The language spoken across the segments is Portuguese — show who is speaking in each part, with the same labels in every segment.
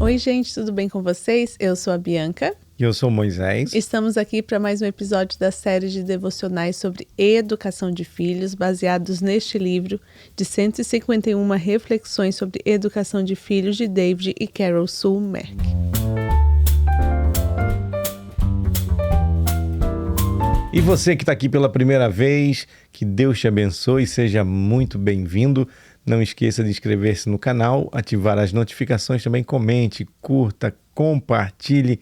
Speaker 1: Oi, gente, tudo bem com vocês? Eu sou a Bianca.
Speaker 2: E eu sou o Moisés.
Speaker 1: Estamos aqui para mais um episódio da série de devocionais sobre educação de filhos, baseados neste livro de 151 reflexões sobre educação de filhos de David e Carol Sulmerk.
Speaker 2: E você que está aqui pela primeira vez, que Deus te abençoe, seja muito bem-vindo. Não esqueça de inscrever-se no canal, ativar as notificações, também comente, curta, compartilhe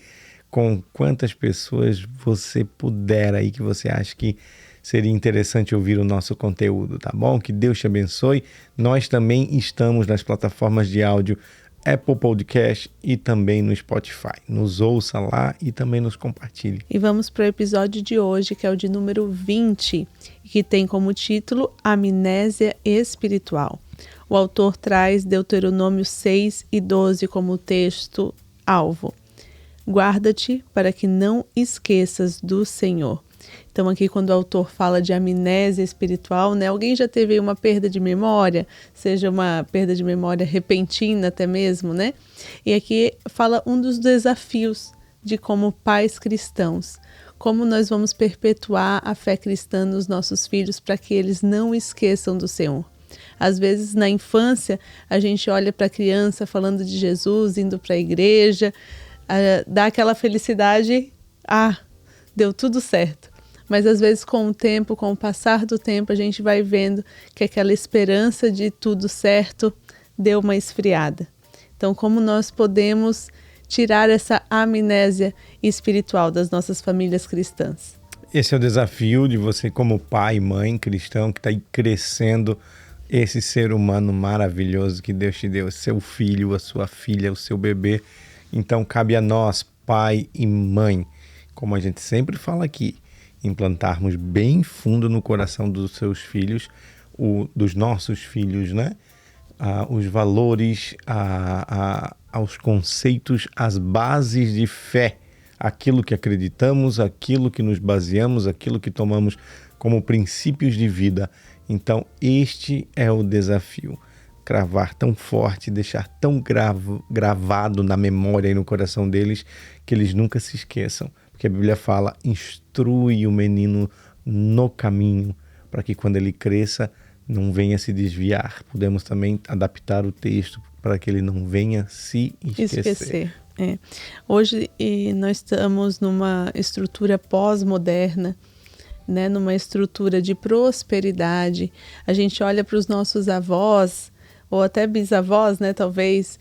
Speaker 2: com quantas pessoas você puder aí que você acha que seria interessante ouvir o nosso conteúdo, tá bom? Que Deus te abençoe. Nós também estamos nas plataformas de áudio Apple Podcast e também no Spotify. Nos ouça lá e também nos compartilhe.
Speaker 1: E vamos para o episódio de hoje, que é o de número 20, que tem como título Amnésia Espiritual. O autor traz Deuteronômio 6 e 12 como texto-alvo. Guarda-te para que não esqueças do Senhor. Então aqui quando o autor fala de amnésia espiritual, né? Alguém já teve uma perda de memória, seja uma perda de memória repentina até mesmo, né? E aqui fala um dos desafios de como pais cristãos, como nós vamos perpetuar a fé cristã nos nossos filhos para que eles não esqueçam do Senhor. Às vezes na infância a gente olha para a criança falando de Jesus, indo para a igreja, dá aquela felicidade, deu tudo certo. Mas às vezes com o tempo, com o passar do tempo, a gente vai vendo que aquela esperança de tudo certo deu uma esfriada. Então, como nós podemos tirar essa amnésia espiritual das nossas famílias cristãs?
Speaker 2: Esse é o desafio de você como pai e mãe cristão que está aí crescendo esse ser humano maravilhoso que Deus te deu, seu filho, a sua filha, o seu bebê. Então, cabe a nós, pai e mãe, como a gente sempre fala aqui, implantarmos bem fundo no coração dos seus filhos, dos nossos filhos, né? Os valores, aos conceitos, as bases de fé, aquilo que acreditamos, aquilo que nos baseamos, aquilo que tomamos como princípios de vida. Então, este é o desafio. Cravar tão forte, deixar tão gravado na memória e no coração deles, que eles nunca se esqueçam. Porque a Bíblia fala, instrui o menino no caminho, para que quando ele cresça, não venha se desviar. Podemos também adaptar o texto para que ele não venha se esquecer.
Speaker 1: Hoje nós estamos numa estrutura pós-moderna, né? Numa estrutura de prosperidade. A gente olha para os nossos avós, ou até bisavós, né? Talvez,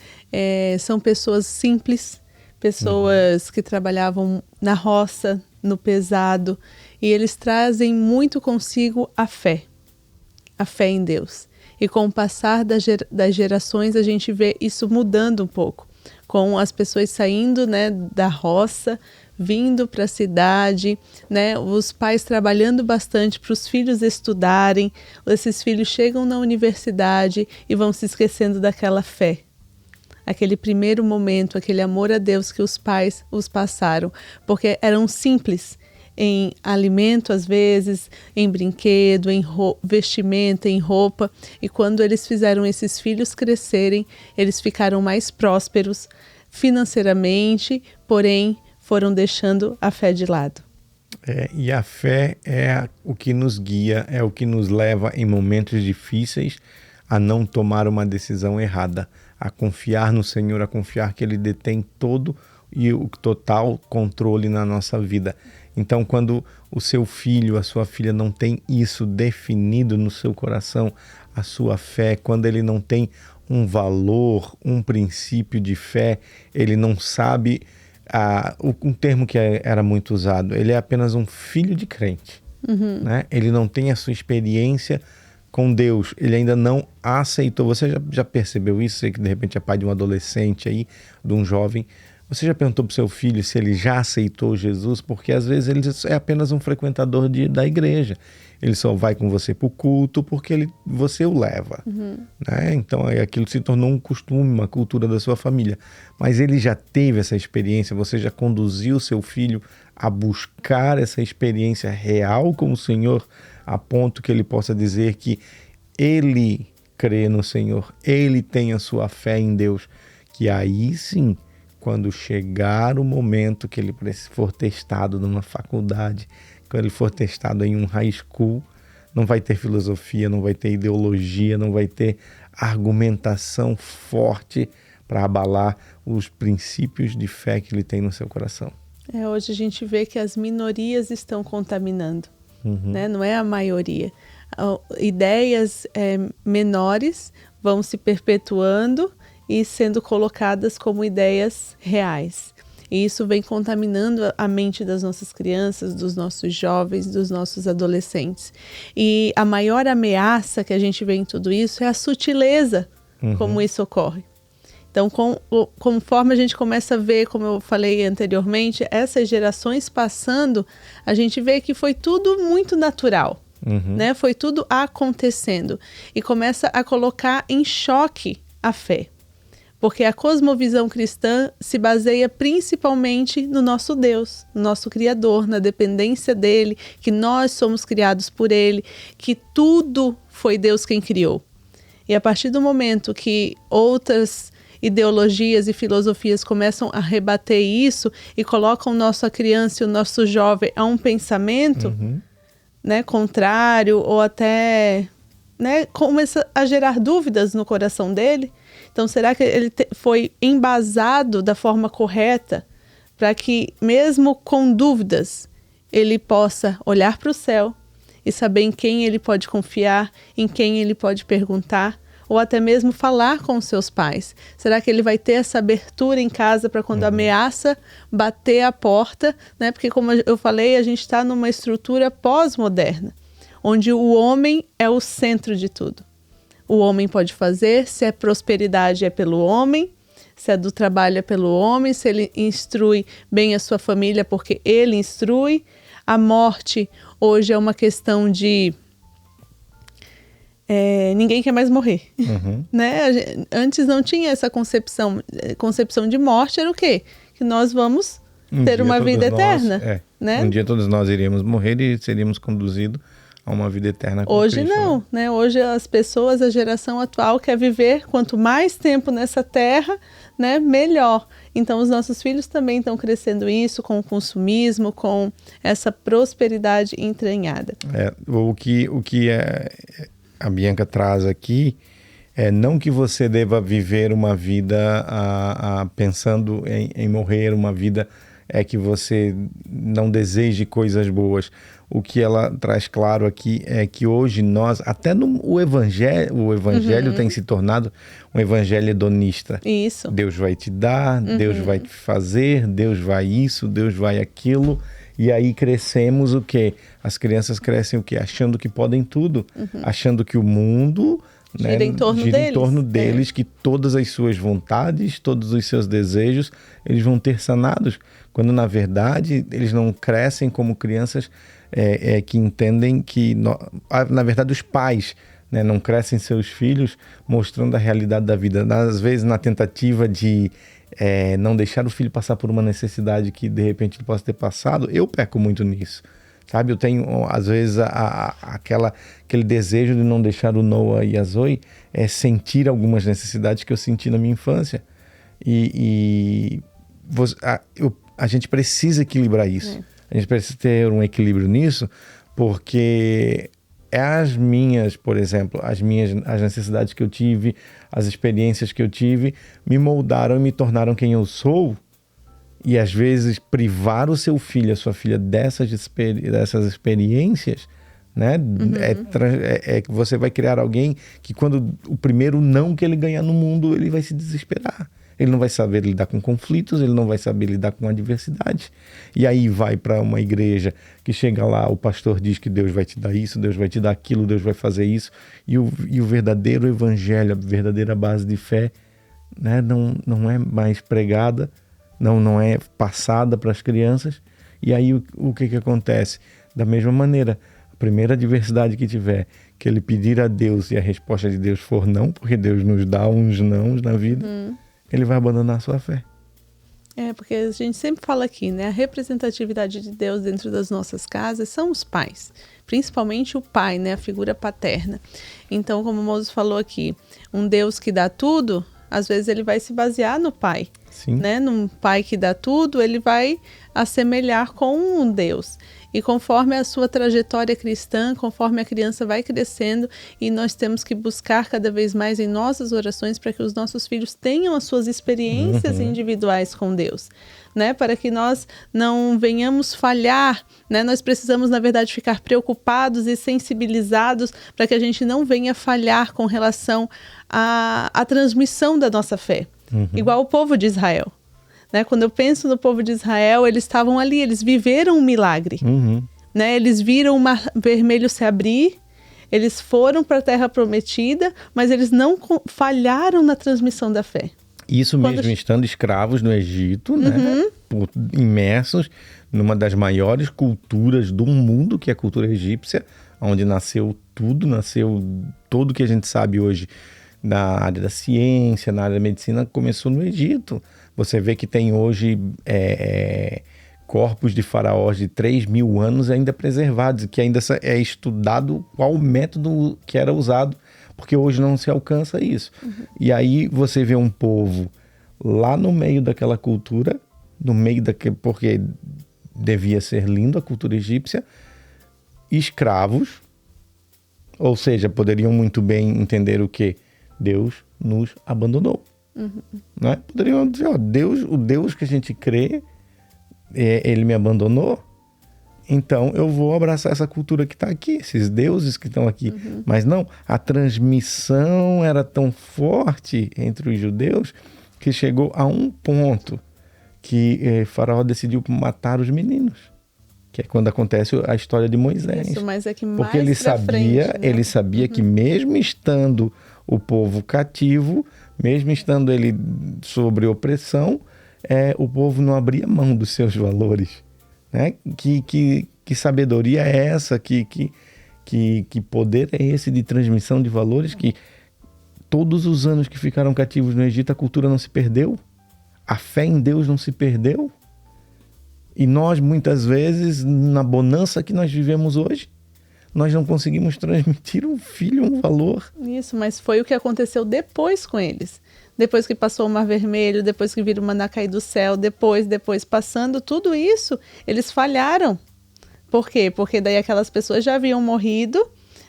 Speaker 1: são pessoas simples, pessoas que trabalhavam na roça, no pesado, e eles trazem muito consigo a fé em Deus. E com o passar das gerações, a gente vê isso mudando um pouco, com as pessoas saindo, né, da roça, vindo para a cidade, né, os pais trabalhando bastante para os filhos estudarem, esses filhos chegam na universidade e vão se esquecendo daquela fé. Aquele primeiro momento, aquele amor a Deus que os pais os passaram, porque eram simples em alimento às vezes, em brinquedo, em vestimenta, em roupa, e quando eles fizeram esses filhos crescerem, eles ficaram mais prósperos financeiramente, porém foram deixando a fé de lado.
Speaker 2: E a fé é o que nos guia, é o que nos leva em momentos difíceis a não tomar uma decisão errada, a confiar no Senhor, a confiar que Ele detém todo e o total controle na nossa vida. Então, quando o seu filho, a sua filha não tem isso definido no seu coração, a sua fé, quando ele não tem um valor, um princípio de fé, ele não sabe, um termo que era muito usado, ele é apenas um filho de crente, né? Ele não tem a sua experiência com Deus, ele ainda não aceitou. Você já percebeu isso? Você que de repente é pai de um adolescente aí, de um jovem, você já perguntou para o seu filho se ele já aceitou Jesus? Porque às vezes ele é apenas um frequentador da igreja. Ele só vai com você para o culto porque você o leva. Né? Então aquilo se tornou um costume, uma cultura da sua família. Mas ele já teve essa experiência, você já conduziu o seu filho a buscar essa experiência real com o Senhor, a ponto que ele possa dizer que ele crê no Senhor, ele tem a sua fé em Deus, que aí sim quando chegar o momento que ele for testado numa faculdade, quando ele for testado em um high school, não vai ter filosofia, não vai ter ideologia, não vai ter argumentação forte para abalar os princípios de fé que ele tem no seu coração.
Speaker 1: Hoje a gente vê que as minorias estão contaminando, né? Não é a maioria. Ideias menores vão se perpetuando e sendo colocadas como ideias reais. E isso vem contaminando a mente das nossas crianças, dos nossos jovens, dos nossos adolescentes. E a maior ameaça que a gente vê em tudo isso é a sutileza como isso ocorre. Então, conforme a gente começa a ver, como eu falei anteriormente, essas gerações passando, a gente vê que foi tudo muito natural, né? Foi tudo acontecendo e começa a colocar em choque a fé. Porque a cosmovisão cristã se baseia principalmente no nosso Deus, no nosso Criador, na dependência dele, que nós somos criados por ele, que tudo foi Deus quem criou. E a partir do momento que outras ideologias e filosofias começam a rebater isso e colocam nossa criança e o nosso jovem a um pensamento né, contrário ou até né, começa a gerar dúvidas no coração dele. Então, será que ele foi embasado da forma correta para que, mesmo com dúvidas, ele possa olhar para o céu e saber em quem ele pode confiar, em quem ele pode perguntar, ou até mesmo falar com os seus pais? Será que ele vai ter essa abertura em casa para quando a ameaça bater a porta, né? Porque, como eu falei, a gente está numa estrutura pós-moderna, onde o homem é o centro de tudo. O homem pode fazer, se é prosperidade é pelo homem, se é do trabalho é pelo homem, se ele instrui bem a sua família porque ele instrui. A morte hoje é uma questão de... ninguém quer mais morrer, né? Antes não tinha essa concepção de morte, era o quê? Que nós vamos ter uma vida eterna. Né?
Speaker 2: Um dia todos nós iríamos morrer e seríamos conduzidos a uma vida eterna com
Speaker 1: Hoje
Speaker 2: Cristo,
Speaker 1: não, né? Hoje as pessoas, a geração atual quer viver quanto mais tempo nessa terra, né, melhor. Então os nossos filhos também estão crescendo isso com o consumismo, com essa prosperidade entranhada.
Speaker 2: O que a Bianca traz aqui é não que você deva viver uma vida pensando em morrer, uma vida que você não deseje coisas boas. O que ela traz claro aqui é que hoje nós, até o evangelho tem se tornado um evangelho hedonista.
Speaker 1: Isso.
Speaker 2: Deus vai te dar, Deus vai te fazer, Deus vai isso, Deus vai aquilo. E aí crescemos o quê? As crianças crescem o quê? Achando que podem tudo. Achando que o mundo
Speaker 1: gira em torno deles,
Speaker 2: que todas as suas vontades, todos os seus desejos, eles vão ter sanados. Quando, na verdade, eles não crescem como crianças que entendem que... na verdade, os pais, né, não crescem seus filhos mostrando a realidade da vida. Às vezes, na tentativa de não deixar o filho passar por uma necessidade que, de repente, ele possa ter passado, eu peco muito nisso. Sabe, eu tenho, às vezes, aquele desejo de não deixar o Noah e a Zoe sentir algumas necessidades que eu senti na minha infância. A gente precisa equilibrar isso. A gente precisa ter um equilíbrio nisso, porque as minhas, por exemplo, as necessidades que eu tive, as experiências que eu tive, me moldaram e me tornaram quem eu sou. E às vezes privar o seu filho, a sua filha dessas experiências, né? Que você vai criar alguém que quando o primeiro não que ele ganhar no mundo, ele vai se desesperar. Ele não vai saber lidar com conflitos, ele não vai saber lidar com adversidades. E aí vai para uma igreja que chega lá, o pastor diz que Deus vai te dar isso, Deus vai te dar aquilo, Deus vai fazer isso. E o verdadeiro evangelho, a verdadeira base de fé, né? Não é mais pregada, não é passada para as crianças. E aí o que acontece? Da mesma maneira, a primeira adversidade que tiver, que ele pedir a Deus e a resposta de Deus for não, porque Deus nos dá uns nãos na vida, ele vai abandonar a sua fé.
Speaker 1: Porque a gente sempre fala aqui, né? A representatividade de Deus dentro das nossas casas são os pais, principalmente o pai, né? A figura paterna. Então, como o Moses falou aqui, um Deus que dá tudo, às vezes ele vai se basear no pai.
Speaker 2: Sim.
Speaker 1: Né? Num pai que dá tudo, ele vai assemelhar com um Deus. E conforme a sua trajetória cristã, conforme a criança vai crescendo, e nós temos que buscar cada vez mais em nossas orações para que os nossos filhos tenham as suas experiências individuais com Deus, né? Para que nós não venhamos falhar, né? Nós precisamos, na verdade, ficar preocupados e sensibilizados para que a gente não venha falhar com relação à transmissão da nossa fé. Igual o povo de Israel. Né? Quando eu penso no povo de Israel, eles estavam ali, eles viveram um milagre. Né? Eles viram o Mar Vermelho se abrir, eles foram para a Terra Prometida, mas eles não falharam na transmissão da fé.
Speaker 2: Isso mesmo, estando escravos no Egito, né? Imersos numa das maiores culturas do mundo, que é a cultura egípcia, onde nasceu tudo, nasceu tudo que a gente sabe hoje na área da ciência, na área da medicina, começou no Egito. Você vê que tem hoje corpos de faraós de 3.000 anos ainda preservados, que ainda é estudado qual o método que era usado, porque hoje não se alcança isso. E aí você vê um povo lá no meio daquela cultura, porque devia ser lindo a cultura egípcia, escravos, ou seja, poderiam muito bem entender o que? Deus nos abandonou. Né? Poderiam dizer, ó, o Deus que a gente crê, ele me abandonou, então eu vou abraçar essa cultura que está aqui, esses deuses que estão aqui. Mas não, a transmissão era tão forte entre os judeus que chegou a um ponto que Faraó decidiu matar os meninos, que é quando acontece a história de Moisés.
Speaker 1: Isso, mas é que mais
Speaker 2: porque ele sabia,
Speaker 1: frente, né?
Speaker 2: Ele sabia que mesmo estando o povo cativo, mesmo estando ele sobre opressão, o povo não abria mão dos seus valores. Né? Que sabedoria é essa? Que poder é esse de transmissão de valores? Que todos os anos que ficaram cativos no Egito, a cultura não se perdeu? A fé em Deus não se perdeu? E nós, muitas vezes, na bonança que nós vivemos hoje, nós não conseguimos transmitir um filho um valor.
Speaker 1: Isso, mas foi o que aconteceu depois com eles. Depois que passou o Mar Vermelho, depois que viram o maná cair do céu, depois passando tudo isso, eles falharam. Por quê? Porque daí aquelas pessoas já haviam morrido,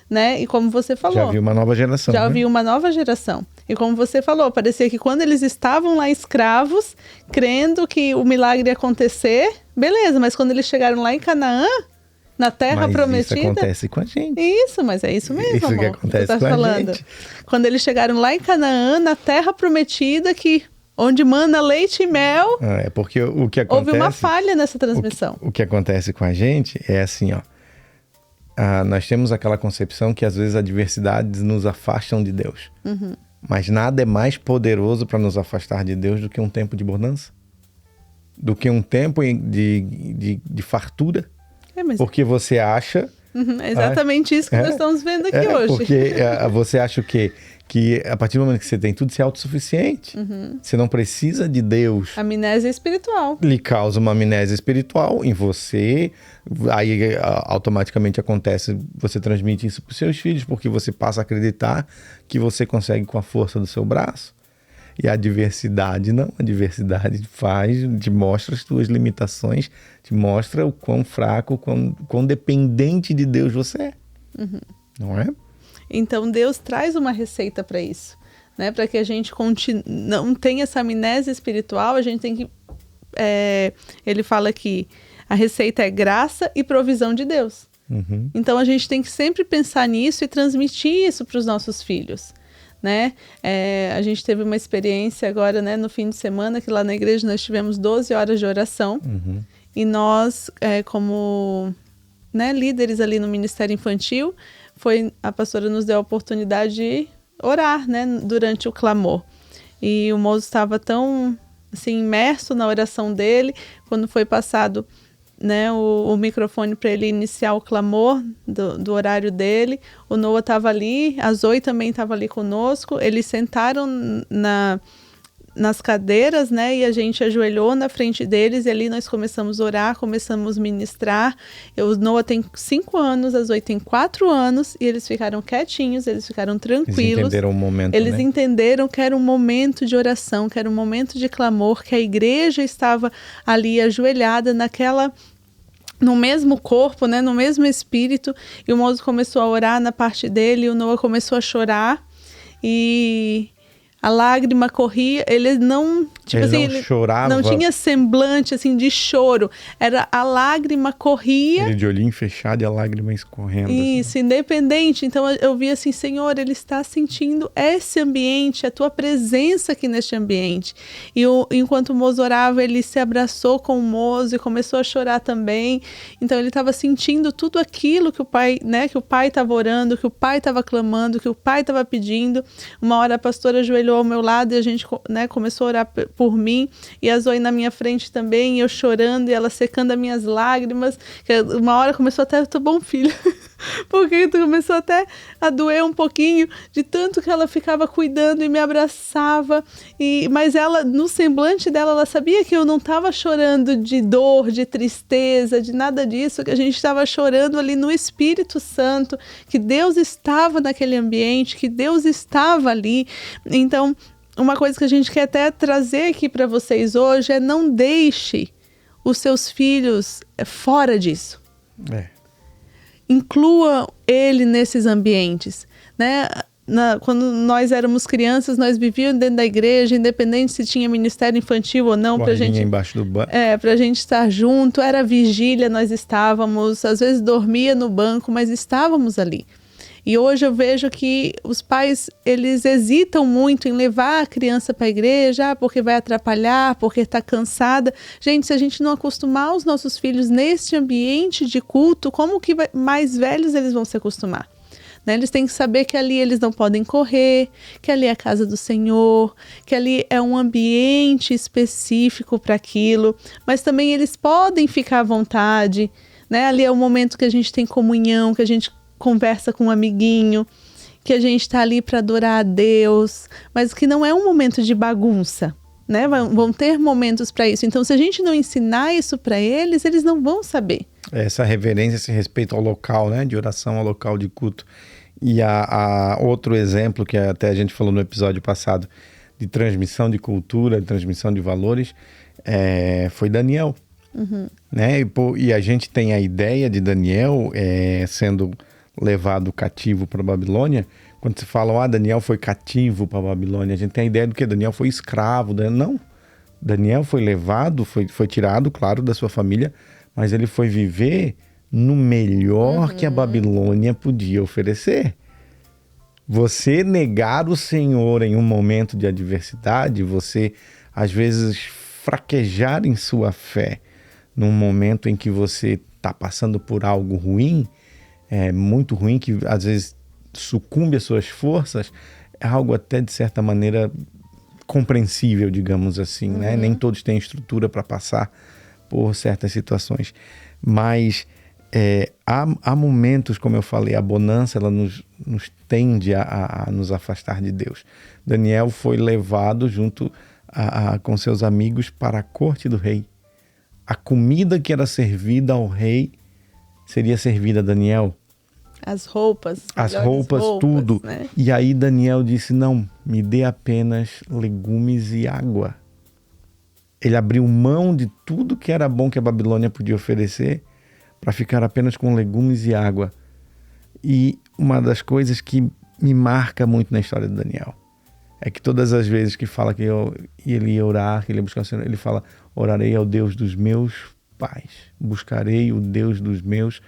Speaker 1: né? E como você falou...
Speaker 2: Já havia uma nova geração.
Speaker 1: Já havia uma nova geração. E como você falou, parecia que quando eles estavam lá escravos, crendo que o milagre ia acontecer, beleza, mas quando eles chegaram lá em Canaã, na Terra Prometida...
Speaker 2: Isso acontece com a gente.
Speaker 1: Isso, mas é isso mesmo,
Speaker 2: isso
Speaker 1: amor,
Speaker 2: que acontece
Speaker 1: você tá
Speaker 2: com
Speaker 1: falando.
Speaker 2: a gente.
Speaker 1: Quando eles chegaram lá em Canaã, na Terra Prometida, onde mana leite e mel...
Speaker 2: É porque o que acontece...
Speaker 1: Houve uma falha nessa transmissão.
Speaker 2: O que acontece com a gente é assim, ó. Nós temos aquela concepção que às vezes adversidades nos afastam de Deus. Mas nada é mais poderoso para nos afastar de Deus do que um tempo de bonança. Do que um tempo de fartura. Porque você acha...
Speaker 1: É exatamente isso que nós estamos vendo aqui hoje.
Speaker 2: Porque você acha o quê? Que a partir do momento que você tem tudo, você é autossuficiente. Você não precisa de Deus.
Speaker 1: Amnésia espiritual.
Speaker 2: Lhe causa uma amnésia espiritual em você. Aí automaticamente acontece, você transmite isso para os seus filhos, porque você passa a acreditar que você consegue com a força do seu braço. E a adversidade não. A adversidade te mostra as tuas limitações, te mostra o quão fraco, quão dependente de Deus você é. Não é?
Speaker 1: Então Deus traz uma receita para isso, né? Para que a gente não tenha essa amnésia espiritual, a gente tem que... ele fala que a receita é graça e provisão de Deus. Então a gente tem que sempre pensar nisso e transmitir isso para os nossos filhos. Né? A gente teve uma experiência agora, né, no fim de semana, que lá na igreja nós tivemos 12 horas de oração. E nós, como, né, líderes ali no Ministério Infantil, a pastora nos deu a oportunidade de orar, né, durante o clamor. E o moço estava tão assim, imerso na oração dele, quando foi passado, né, o microfone para ele iniciar o clamor do horário dele. O Noah estava ali, a Zoe também estava ali conosco. Eles sentaram nas cadeiras, né? E a gente ajoelhou na frente deles e ali nós começamos a orar, começamos a ministrar. O Noah tem 5 anos, a Zoe tem 4 anos e eles ficaram quietinhos, eles ficaram tranquilos.
Speaker 2: Eles entenderam o momento,
Speaker 1: Eles entenderam que era um momento de oração, que era um momento de clamor, que a igreja estava ali ajoelhada no mesmo corpo, né, no mesmo espírito, e o moço começou a orar na parte dele, e o Noah começou a chorar, e a lágrima corria, ele não, tipo assim,
Speaker 2: não chorava.
Speaker 1: Não tinha semblante assim de choro, era a lágrima corria.
Speaker 2: Ele de olhinho fechado e a lágrima escorrendo.
Speaker 1: Isso, assim. Independente. Então eu vi assim, Senhor, ele está sentindo esse ambiente, a tua presença aqui neste ambiente. E enquanto o moço orava, ele se abraçou com o moço e começou a chorar também. Então ele estava sentindo tudo aquilo que o pai, né, que o pai estava orando, que o pai estava clamando, que o pai estava pedindo. Uma hora a pastora ajoelhou ao meu lado e a gente, né, começou a orar por mim, e a Zoe na minha frente também, e eu chorando e ela secando as minhas lágrimas. Uma hora começou até, tô bom, filho, porque começou até a doer um pouquinho de tanto que ela ficava cuidando e me abraçava, mas ela, no semblante dela, ela sabia que eu não estava chorando de dor, de tristeza, de nada disso, que a gente estava chorando ali no Espírito Santo, que Deus estava naquele ambiente, que Deus estava ali. Então, uma coisa que a gente quer até trazer aqui para vocês hoje é: não deixe os seus filhos fora disso. Inclua ele nesses ambientes, né? Quando nós éramos crianças, nós vivíamos dentro da igreja, independente se tinha ministério infantil ou não, pra gente estar junto, era vigília, nós estávamos, às vezes dormia no banco, mas estávamos ali. E hoje eu vejo que os pais, eles hesitam muito em levar a criança para a igreja, porque vai atrapalhar, porque está cansada. Gente, se a gente não acostumar os nossos filhos neste ambiente de culto, como que mais velhos eles vão se acostumar? Né? Eles têm que saber que ali eles não podem correr, que ali é a casa do Senhor, que ali é um ambiente específico para aquilo, mas também eles podem ficar à vontade, né? Ali é o momento que a gente tem comunhão, que a gente conversa com um amiguinho, que a gente está ali para adorar a Deus, mas que não é um momento de bagunça, né? Vão ter momentos para isso. Então, se a gente não ensinar isso para eles, eles não vão saber.
Speaker 2: Essa reverência, esse respeito ao local, né? De oração ao local de culto. E a outro exemplo que até a gente falou no episódio passado, de transmissão de cultura, de transmissão de valores, foi Daniel. Né? E a gente tem a ideia de Daniel sendo levado cativo para a Babilônia. Quando se fala, Daniel foi cativo para a Babilônia, a gente tem a ideia de que Daniel foi escravo. Não, Daniel foi levado, foi tirado, claro, da sua família, mas ele foi viver no melhor que a Babilônia podia oferecer. Você negar o Senhor em um momento de adversidade, você às vezes fraquejar em sua fé num momento em que você está passando por algo ruim, muito ruim, que às vezes sucumbe às suas forças, é algo até de certa maneira compreensível, digamos assim, né? Nem todos têm estrutura para passar por certas situações, mas há momentos, como eu falei, a bonança ela nos tende a nos afastar de Deus. Daniel foi levado junto com seus amigos para a corte do rei. A comida que era servida ao rei seria servida a Daniel.
Speaker 1: As roupas,
Speaker 2: tudo.
Speaker 1: Né?
Speaker 2: E aí Daniel disse, não, me dê apenas legumes e água. Ele abriu mão de tudo que era bom que a Babilônia podia oferecer para ficar apenas com legumes e água. E uma das coisas que me marca muito na história de Daniel é que todas as vezes que fala que ele ia orar, que ele ia buscar o Senhor, ele fala, orarei ao Deus dos meus pais, buscarei o Deus dos meus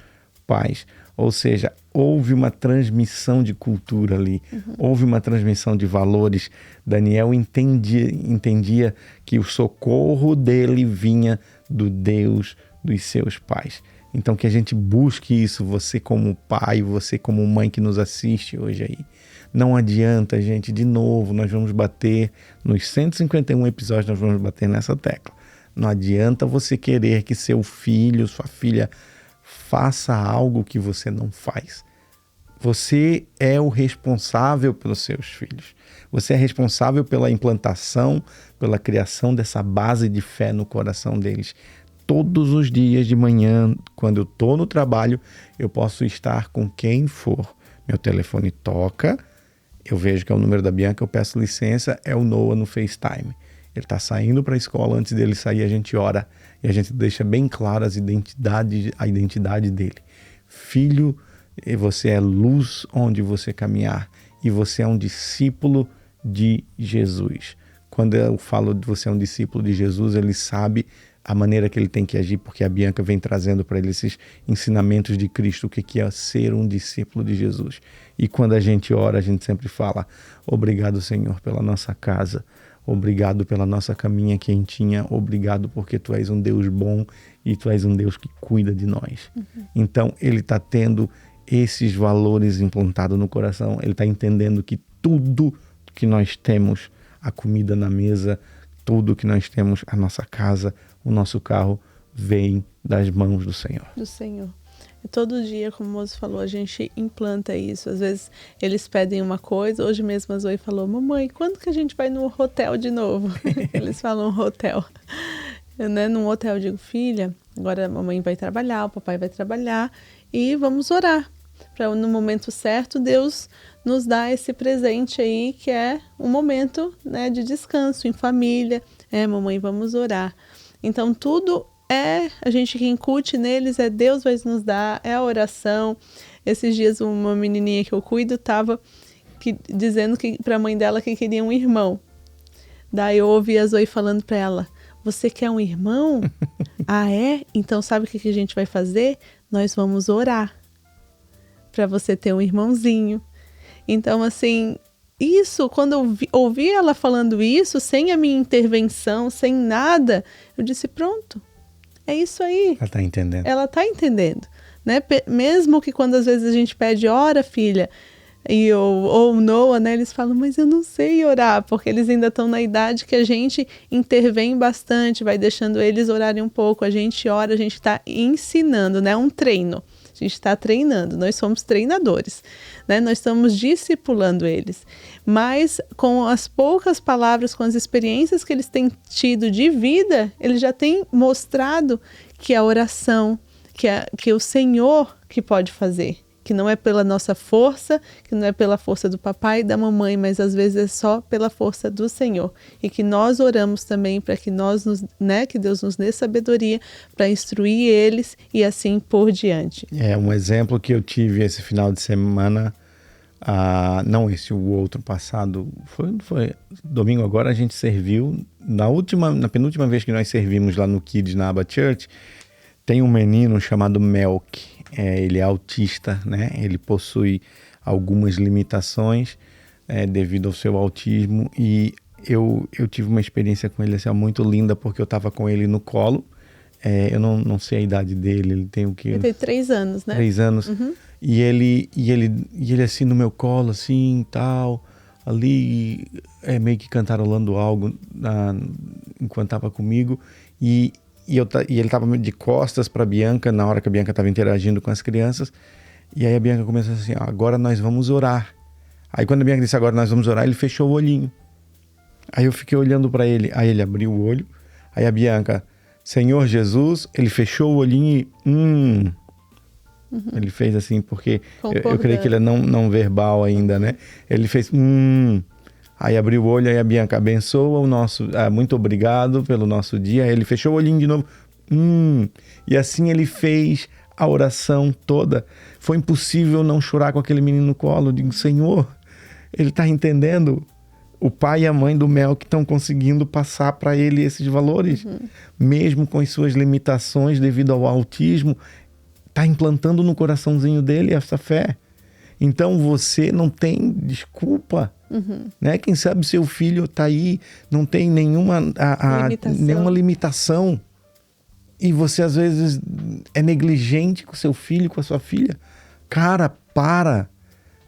Speaker 2: pais. Ou seja, houve uma transmissão de cultura ali, houve uma transmissão de valores. Daniel entendia que o socorro dele vinha do Deus dos seus pais. Então que a gente busque isso, você como pai, você como mãe que nos assiste hoje aí. Não adianta, gente, de novo, nós vamos bater, nos 151 episódios nós vamos bater nessa tecla. Não adianta você querer que seu filho, sua filha, faça algo que você não faz. Você é o responsável pelos seus filhos. Você é responsável pela implantação, pela criação dessa base de fé no coração deles. Todos os dias de manhã, quando eu estou no trabalho, eu posso estar com quem for. Meu telefone toca, eu vejo que é o número da Bianca, eu peço licença, é o Noah no FaceTime. Ele está saindo para a escola, antes dele sair a gente ora e a gente deixa bem claro a identidade dele. Filho, você é luz onde você caminhar e você é um discípulo de Jesus. Quando eu falo de você é um discípulo de Jesus, ele sabe a maneira que ele tem que agir, porque a Bianca vem trazendo para ele esses ensinamentos de Cristo, o que é ser um discípulo de Jesus. E quando a gente ora, a gente sempre fala: obrigado, Senhor, pela nossa casa, obrigado pela nossa caminha quentinha, obrigado porque Tu és um Deus bom e Tu és um Deus que cuida de nós. Então, ele está tendo esses valores implantados no coração, ele está entendendo que tudo que nós temos, a comida na mesa, tudo que nós temos, a nossa casa, o nosso carro, vem das mãos do Senhor.
Speaker 1: Do Senhor. E todo dia, como o moço falou, a gente implanta isso. Às vezes eles pedem uma coisa. Hoje mesmo a Zoe falou: mamãe, quando que a gente vai no hotel de novo? Eles falam hotel. Num hotel eu digo: filha, agora a mamãe vai trabalhar, o papai vai trabalhar e vamos orar. Para no momento certo Deus nos dar esse presente aí, que é um momento, né, de descanso em família. Mamãe, vamos orar. Então tudo a gente que incute neles, Deus vai nos dar, é a oração. Esses dias uma menininha que eu cuido estava dizendo para a mãe dela que queria um irmão. Daí eu ouvi a Zoe falando para ela: você quer um irmão? Ah, é? Então sabe o que a gente vai fazer? Nós vamos orar para você ter um irmãozinho. Então, assim, isso, quando eu ouvi ela falando isso, sem a minha intervenção, sem nada, eu disse: pronto, é isso aí.
Speaker 2: Ela está entendendo.
Speaker 1: Ela está entendendo, né? Mesmo que quando às vezes a gente pede: ora, filha, ou Noah, né? Eles falam: mas eu não sei orar, porque eles ainda estão na idade que a gente intervém bastante, vai deixando eles orarem um pouco, a gente ora, a gente está ensinando, né? Um treino. A gente está treinando, nós somos treinadores, né? Nós estamos discipulando eles. Mas com as poucas palavras, com as experiências que eles têm tido de vida, eles já têm mostrado que a oração, que o Senhor que pode fazer, que não é pela nossa força, que não é pela força do papai e da mamãe, mas às vezes é só pela força do Senhor. E que nós oramos também para que que Deus nos dê sabedoria para instruir eles e assim por diante.
Speaker 2: Um exemplo que eu tive esse final de semana, não esse, o outro passado, foi domingo agora, a gente serviu, na penúltima vez que nós servimos lá no Kids, na Abba Church, tem um menino chamado Melk. Ele é autista, né? Ele possui algumas limitações devido ao seu autismo, e eu tive uma experiência com ele assim, muito linda, porque eu estava com ele no colo. Eu não sei a idade dele, ele tem o quê?
Speaker 1: Ele tem 3 anos, né?
Speaker 2: 3 anos.
Speaker 1: Uhum.
Speaker 2: E ele assim no meu colo, assim, tal, ali, meio que cantarolando algo enquanto estava comigo, e ele estava de costas para a Bianca, na hora que a Bianca estava interagindo com as crianças. E aí a Bianca começou assim: agora nós vamos orar. Aí quando a Bianca disse: agora nós vamos orar, ele fechou o olhinho. Aí eu fiquei olhando para ele, aí ele abriu o olho. Aí a Bianca: Senhor Jesus, ele fechou o olhinho e Ele fez assim, porque eu creio que ele é não verbal ainda, né? Ele fez Aí abriu o olho, aí a Bianca: abençoa o nosso... muito obrigado pelo nosso dia. Aí ele fechou o olhinho de novo. E assim ele fez a oração toda. Foi impossível não chorar com aquele menino no colo. Eu digo: Senhor, ele está entendendo? O pai e a mãe do Mel que estão conseguindo passar para ele esses valores. Mesmo com as suas limitações devido ao autismo, está implantando no coraçãozinho dele essa fé. Então você não tem desculpa. Né? Quem sabe seu filho está aí, não tem nenhuma limitação. E você às vezes é negligente com seu filho, com a sua filha. Cara, para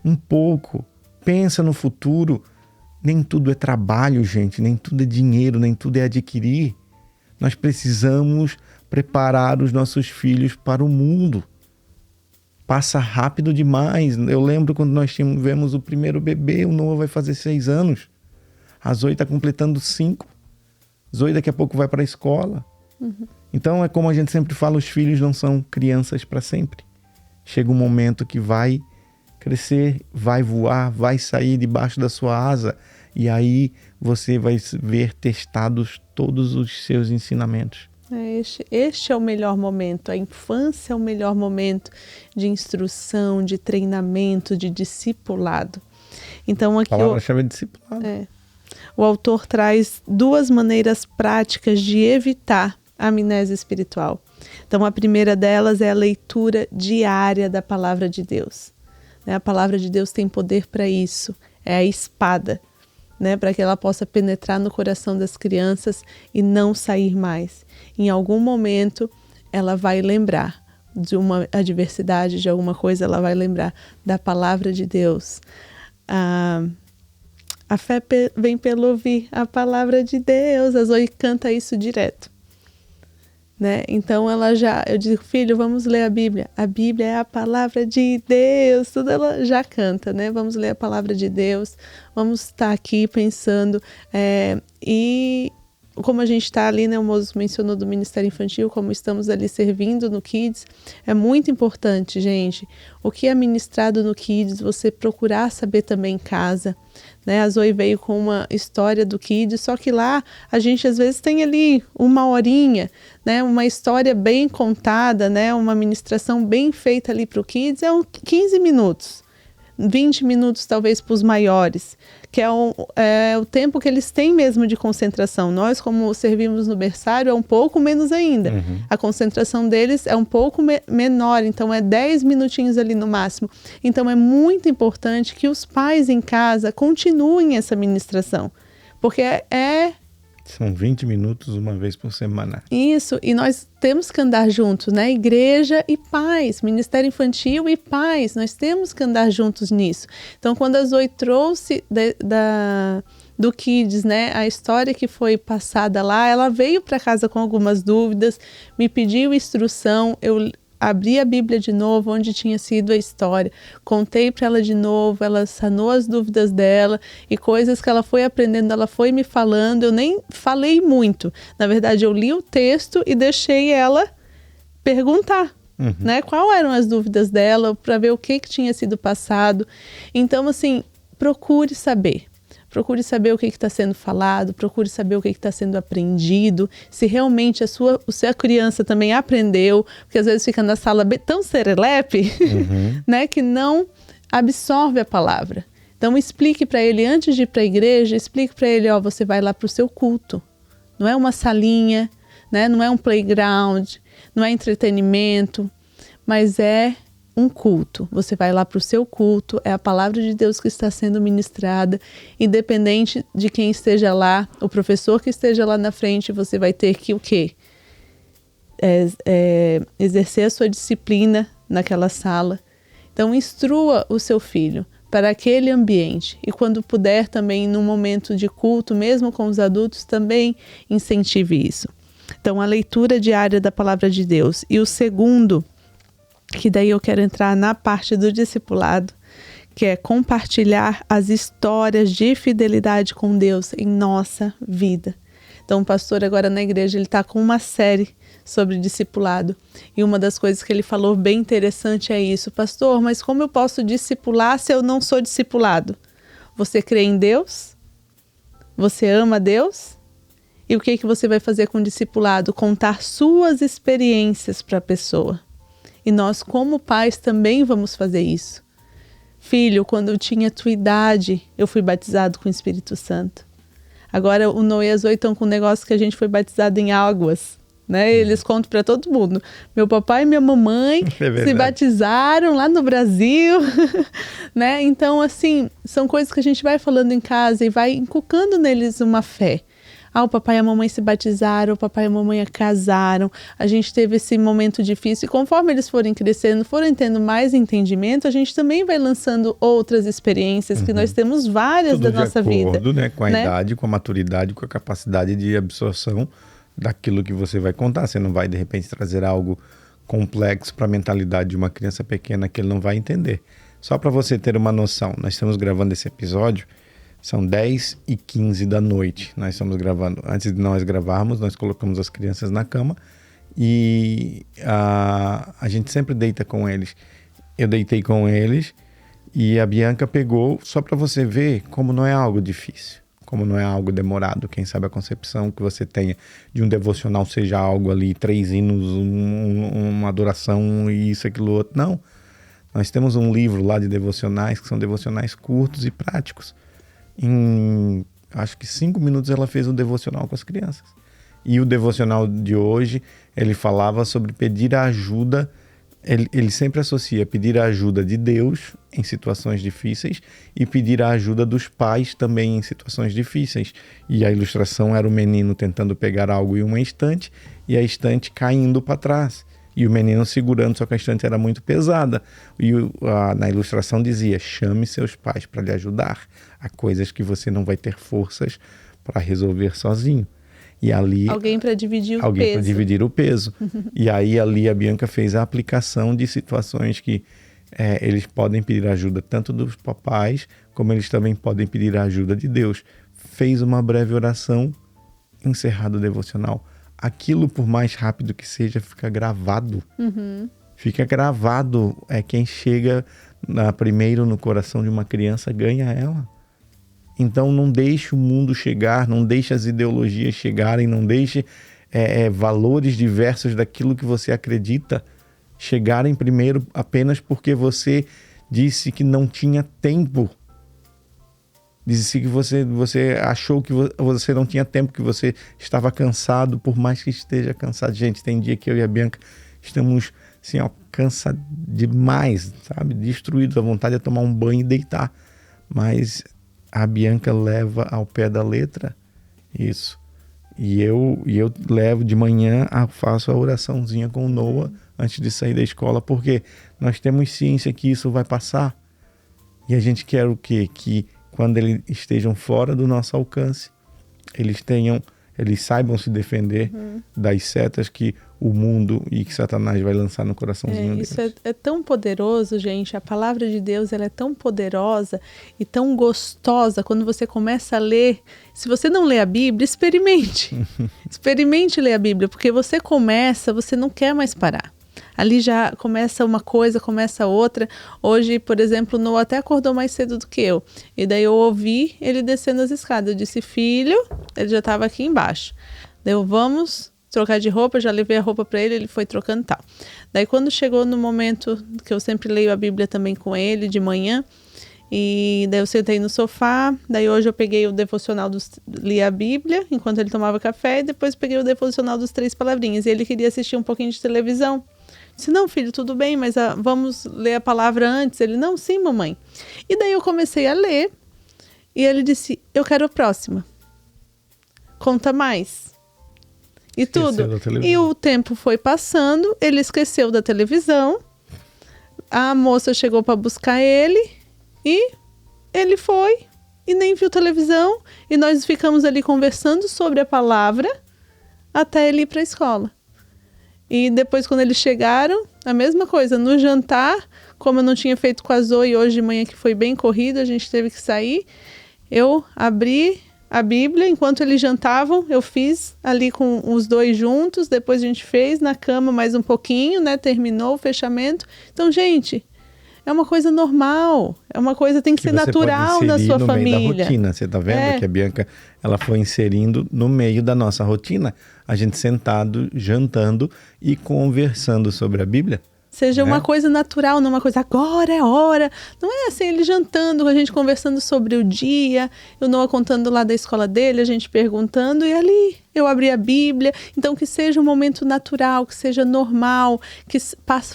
Speaker 2: um pouco. Pensa no futuro. Nem tudo é trabalho, gente. Nem tudo é dinheiro, nem tudo é adquirir. Nós precisamos preparar os nossos filhos para o mundo. passa rápido demais. Eu lembro quando nós tivemos o primeiro bebê, o Noah vai fazer 6 anos. A Zoe está completando 5. Zoe daqui a pouco vai para a escola. Então é como a gente sempre fala, os filhos não são crianças para sempre. Chega um momento que vai crescer, vai voar, vai sair debaixo da sua asa, e aí você vai ver testados todos os seus ensinamentos.
Speaker 1: Este é o melhor momento. A infância é o melhor momento de instrução, de treinamento, de discipulado. Então aqui
Speaker 2: a palavra-chave é discipulado.
Speaker 1: O autor traz 2 maneiras práticas de evitar a amnésia espiritual. Então a primeira delas é a leitura diária da palavra de Deus. A palavra de Deus tem poder para isso, é a espada, para que ela possa penetrar no coração das crianças e não sair mais. Em algum momento ela vai lembrar de uma adversidade, de alguma coisa, ela vai lembrar da palavra de Deus. A fé vem pelo ouvir a palavra de Deus. A Zoe canta isso direto. Então eu digo, filho, vamos ler a Bíblia. A Bíblia é a palavra de Deus. Tudo ela já canta, Vamos ler a palavra de Deus. Vamos estar aqui pensando. E como a gente está ali, o Moço mencionou do Ministério Infantil, como estamos ali servindo no Kids, é muito importante, gente. O que é ministrado no Kids, você procurar saber também em casa. A Zoe veio com uma história do Kids, só que lá a gente às vezes tem ali 1 horinha, uma história bem contada, uma ministração bem feita ali para o Kids, 15 minutos, 20 minutos talvez para os maiores, que é o tempo que eles têm mesmo de concentração. Nós, como servimos no berçário, é um pouco menos ainda. A concentração deles é um pouco menor, então é 10 minutinhos ali no máximo. Então é muito importante que os pais em casa continuem essa ministração, porque
Speaker 2: São 20 minutos uma vez por semana.
Speaker 1: Isso, e nós temos que andar juntos, Igreja e pais, Ministério Infantil e pais, nós temos que andar juntos nisso. Então, quando a Zoe trouxe do Kids, a história que foi passada lá, ela veio para casa com algumas dúvidas, me pediu instrução, eu abri a Bíblia de novo, onde tinha sido a história, contei para ela de novo, ela sanou as dúvidas dela e coisas que ela foi aprendendo, ela foi me falando, eu nem falei muito, na verdade eu li o texto e deixei ela perguntar, quais eram as dúvidas dela, para ver o que tinha sido passado. Então assim, procure saber o que está sendo falado, procure saber o que está sendo aprendido, se realmente a criança também aprendeu, porque às vezes fica na sala tão serelepe, que não absorve a palavra. Então explique para ele, antes de ir para a igreja, explique para ele, você vai lá para o seu culto, não é uma salinha, não é um playground, não é entretenimento, mas é um culto. Você vai lá para o seu culto, é a palavra de Deus que está sendo ministrada, independente de quem esteja lá, o professor que esteja lá na frente, você vai ter que o quê? Exercer a sua disciplina naquela sala. Então instrua o seu filho para aquele ambiente, e quando puder também num momento de culto, mesmo com os adultos, também incentive isso. Então a leitura diária da palavra de Deus. E o segundo, que daí eu quero entrar na parte do discipulado, que é compartilhar as histórias de fidelidade com Deus em nossa vida. Então o pastor agora na igreja, ele está com uma série sobre discipulado, e uma das coisas que ele falou bem interessante é isso: pastor, mas como eu posso discipular se eu não sou discipulado? Você crê em Deus? Você ama Deus? E o que você vai fazer com o discipulado? Contar suas experiências para a pessoa. E nós, como pais, também vamos fazer isso. Filho, quando eu tinha tua idade, eu fui batizado com o Espírito Santo. Agora o Noé e a Zoe estão com um negócio que a gente foi batizado em águas, Eles contam para todo mundo. Meu papai e minha mamãe se batizaram lá no Brasil, Então, assim, são coisas que a gente vai falando em casa e vai inculcando neles uma fé. O papai e a mamãe se batizaram, o papai e a mamãe casaram, a gente teve esse momento difícil. E conforme eles forem crescendo, forem tendo mais entendimento, a gente também vai lançando outras experiências, que nós temos várias da nossa vida.
Speaker 2: Tudo de acordo, com a idade, com a maturidade, com a capacidade de absorção daquilo que você vai contar. Você não vai, de repente, trazer algo complexo para a mentalidade de uma criança pequena que ele não vai entender. Só para você ter uma noção, nós estamos gravando esse episódio, são 10h15 da noite. Nós estamos gravando. Antes de nós gravarmos, nós colocamos as crianças na cama e a gente sempre deita com eles. Eu deitei com eles e a Bianca pegou, só para você ver como não é algo difícil, como não é algo demorado. Quem sabe a concepção que você tenha de um devocional seja algo ali, 3 hinos, uma adoração e isso, aquilo, outro. Não. Nós temos um livro lá de devocionais, que são devocionais curtos e práticos. Em, acho que 5 minutos ela fez um devocional com as crianças. E o devocional de hoje, ele falava sobre pedir a ajuda. Ele sempre associa pedir a ajuda de Deus em situações difíceis e pedir a ajuda dos pais também em situações difíceis. E a ilustração era o menino tentando pegar algo em uma estante e a estante caindo para trás. E o menino segurando, só que a estante era muito pesada. E na ilustração dizia, chame seus pais para lhe ajudar. Há coisas que você não vai ter forças para resolver sozinho. E ali,
Speaker 1: alguém para dividir o peso.
Speaker 2: Alguém para dividir o peso. E aí ali a Bianca fez a aplicação de situações que eles podem pedir ajuda tanto dos papais, como eles também podem pedir a ajuda de Deus. Fez uma breve oração, encerrado o devocional. Aquilo, por mais rápido que seja, fica gravado. Fica gravado. Quem chega primeiro no coração de uma criança ganha ela. Então não deixe o mundo chegar, não deixe as ideologias chegarem, não deixe valores diversos daquilo que você acredita chegarem primeiro apenas porque você disse que não tinha tempo. Disse que você achou que você não tinha tempo, que você estava cansado, por mais que esteja cansado. Gente, tem dia que eu e a Bianca estamos assim, cansados demais, sabe? Destruídos, a vontade de tomar um banho e deitar. Mas a Bianca leva ao pé da letra isso. E eu levo de manhã, faço a oraçãozinha com o Noah antes de sair da escola, porque nós temos ciência que isso vai passar. E a gente quer o quê? Que quando eles estejam fora do nosso alcance, eles saibam se defender das setas que o mundo e que Satanás vai lançar no coraçãozinho deles.
Speaker 1: Isso é tão poderoso, gente. A palavra de Deus, ela é tão poderosa e tão gostosa quando você começa a ler. Se você não lê a Bíblia, experimente. Experimente ler a Bíblia, porque você não quer mais parar. Ali já começa uma coisa, começa outra. Hoje, por exemplo, o Noah até acordou mais cedo do que eu. E daí eu ouvi ele descendo as escadas. Eu disse, filho, ele já estava aqui embaixo. Daí eu, vamos trocar de roupa, já levei a roupa para ele foi trocando e tal. Daí quando chegou no momento que eu sempre leio a Bíblia também com ele, de manhã, e daí eu sentei no sofá, daí hoje eu peguei o devocional, li a Bíblia enquanto ele tomava café, e depois peguei o devocional dos 3 palavrinhas, e ele queria assistir um pouquinho de televisão. Disse, não, filho, tudo bem, mas vamos ler a palavra antes. Ele, não, sim, mamãe. E daí eu comecei a ler e ele disse, eu quero a próxima. Conta mais. E esqueceu tudo. E o tempo foi passando, ele esqueceu da televisão, a moça chegou para buscar ele e ele foi e nem viu televisão. E nós ficamos ali conversando sobre a palavra até ele ir para a escola. E depois, quando eles chegaram, a mesma coisa, no jantar, como eu não tinha feito com a Zoe hoje de manhã, que foi bem corrido, a gente teve que sair, eu abri a Bíblia, enquanto eles jantavam, eu fiz ali com os 2 juntos, depois a gente fez na cama mais um pouquinho, né, terminou o fechamento. Então, gente, é uma coisa normal, é uma coisa que tem que ser natural na sua família.
Speaker 2: Meio da rotina, você tá vendo que a Bianca, ela foi inserindo no meio da nossa rotina, a gente sentado, jantando e conversando sobre a Bíblia.
Speaker 1: Seja uma coisa natural, não uma coisa agora é hora. Não é assim, ele jantando, a gente conversando sobre o dia, o Noah contando lá da escola dele, a gente perguntando, e ali eu abri a Bíblia. Então que seja um momento natural, que seja normal, que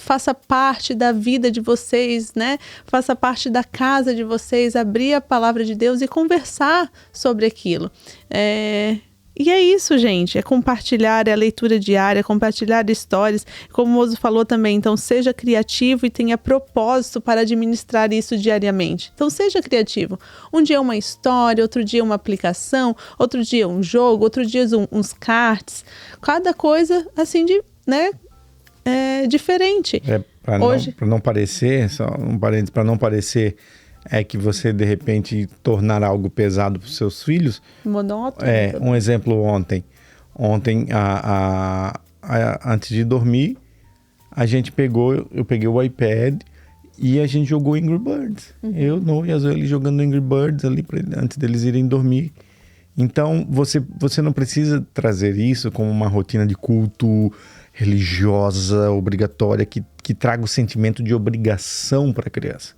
Speaker 1: faça parte da vida de vocês, né? Faça parte da casa de vocês, abrir a palavra de Deus e conversar sobre aquilo. E é isso, gente, é compartilhar, é a leitura diária, compartilhar histórias, como o Mozo falou também, então seja criativo e tenha propósito para administrar isso diariamente. Então seja criativo, um dia uma história, outro dia uma aplicação, outro dia um jogo, outro dia uns cards, cada coisa assim diferente.
Speaker 2: Para não parecer, só um parênteses, para não parecer que você de repente tornar algo pesado para os seus filhos.
Speaker 1: Monótono.
Speaker 2: Um exemplo ontem, antes de dormir, eu peguei o iPad e a gente jogou Angry Birds. Eu, Noah e a Zoe jogando Angry Birds ali antes deles irem dormir. Então, você não precisa trazer isso como uma rotina de culto religiosa, obrigatória, que traga o sentimento de obrigação para a criança.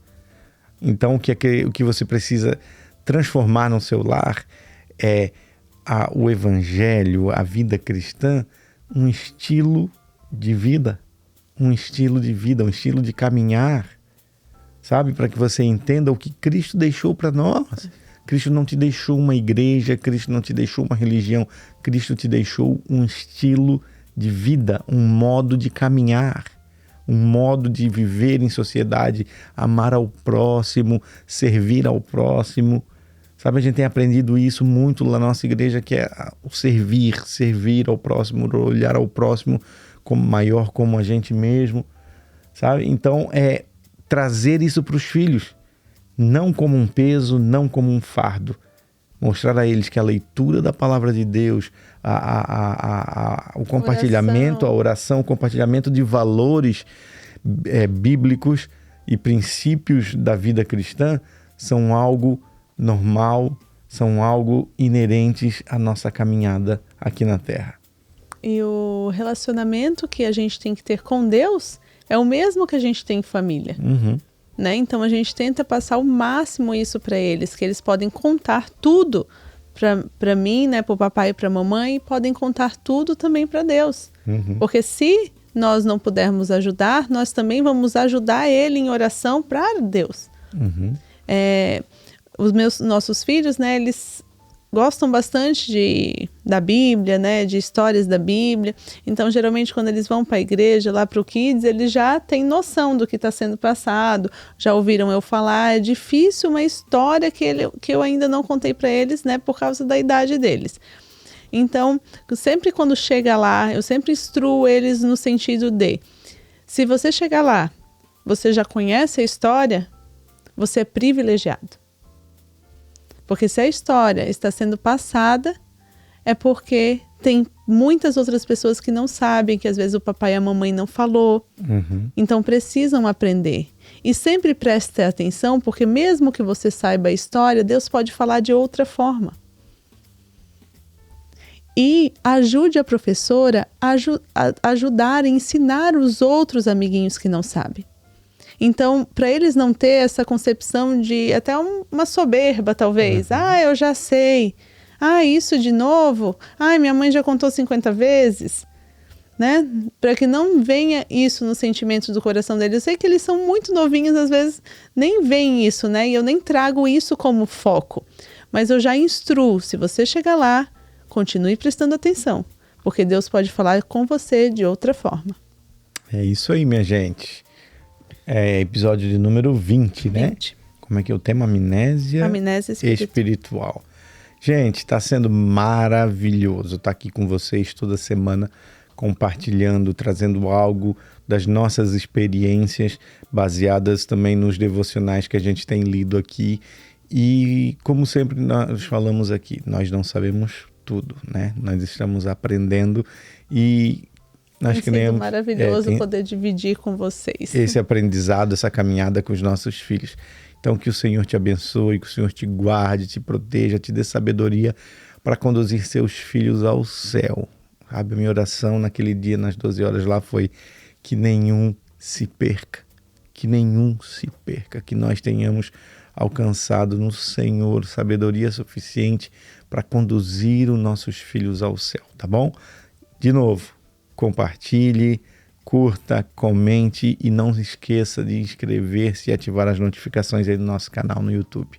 Speaker 2: Então, o que você precisa transformar no seu lar é o evangelho, a vida cristã, um estilo de vida, um estilo de caminhar, sabe? Para que você entenda o que Cristo deixou para nós. Cristo não te deixou uma igreja, Cristo não te deixou uma religião, Cristo te deixou um estilo de vida, um modo de caminhar, um modo de viver em sociedade, amar ao próximo, servir ao próximo. Sabe, a gente tem aprendido isso muito na nossa igreja, que é o servir ao próximo, olhar ao próximo como maior, como a gente mesmo, sabe? Então, trazer isso para os filhos, não como um peso, não como um fardo. Mostrar a eles que a leitura da palavra de Deus, o compartilhamento, a oração, o compartilhamento de valores bíblicos e princípios da vida cristã são algo normal, são algo inerentes à nossa caminhada aqui na Terra.
Speaker 1: E o relacionamento que a gente tem que ter com Deus é o mesmo que a gente tem em família. Né? Então a gente tenta passar o máximo isso para eles, que eles podem contar tudo para mim, né, para o papai e para a mamãe, e podem contar tudo também para Deus. Porque se nós não pudermos ajudar, nós também vamos ajudar ele em oração para Deus. Nossos filhos, né, eles gostam bastante da Bíblia, né, de histórias da Bíblia. Então, geralmente, quando eles vão para a igreja, lá para o Kids, eles já têm noção do que está sendo passado, já ouviram eu falar. É difícil uma história que eu ainda não contei para eles, né, por causa da idade deles. Então, sempre quando chega lá, eu sempre instruo eles no sentido de, se você chegar lá, você já conhece a história, você é privilegiado. Porque se a história está sendo passada, é porque tem muitas outras pessoas que não sabem, que às vezes o papai e a mamãe não falou. Então precisam aprender. E sempre preste atenção, porque mesmo que você saiba a história, Deus pode falar de outra forma. E ajude a professora a ajudar a ensinar os outros amiguinhos que não sabem. Então, para eles não ter essa concepção de até uma soberba, talvez. Eu já sei. Isso de novo? Minha mãe já contou 50 vezes. Né? Para que não venha isso no sentimento do coração deles. Eu sei que eles são muito novinhos, às vezes nem veem isso, né? E eu nem trago isso como foco. Mas eu já instruo, se você chegar lá, continue prestando atenção. Porque Deus pode falar com você de outra forma.
Speaker 2: É isso aí, minha gente. Episódio de número 20, né? Como é que é o tema? Amnésia espiritual. Gente, está sendo maravilhoso estar aqui com vocês toda semana, compartilhando, trazendo algo das nossas experiências, baseadas também nos devocionais que a gente tem lido aqui. E, como sempre nós falamos aqui, nós não sabemos tudo, né? Nós estamos aprendendo e nós queremos...
Speaker 1: maravilhoso poder dividir com vocês.
Speaker 2: Esse aprendizado, essa caminhada com os nossos filhos. Então, que o Senhor te abençoe, que o Senhor te guarde, te proteja, te dê sabedoria para conduzir seus filhos ao céu. Sabe, a minha oração naquele dia, nas 12 horas lá, foi que nenhum se perca. Que nenhum se perca. Que nós tenhamos alcançado no Senhor sabedoria suficiente para conduzir os nossos filhos ao céu, tá bom? De novo, compartilhe, curta, comente e não se esqueça de inscrever-se e ativar as notificações aí no nosso canal no YouTube.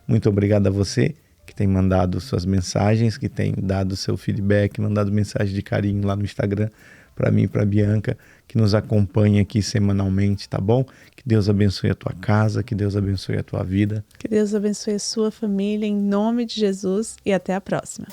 Speaker 2: Muito obrigado a você que tem mandado suas mensagens, que tem dado seu feedback, mandado mensagem de carinho lá no Instagram para mim e para a Bianca, que nos acompanha aqui semanalmente, tá bom? Que Deus abençoe a tua casa, que Deus abençoe a tua vida.
Speaker 1: Que Deus abençoe a sua família, em nome de Jesus, e até a próxima.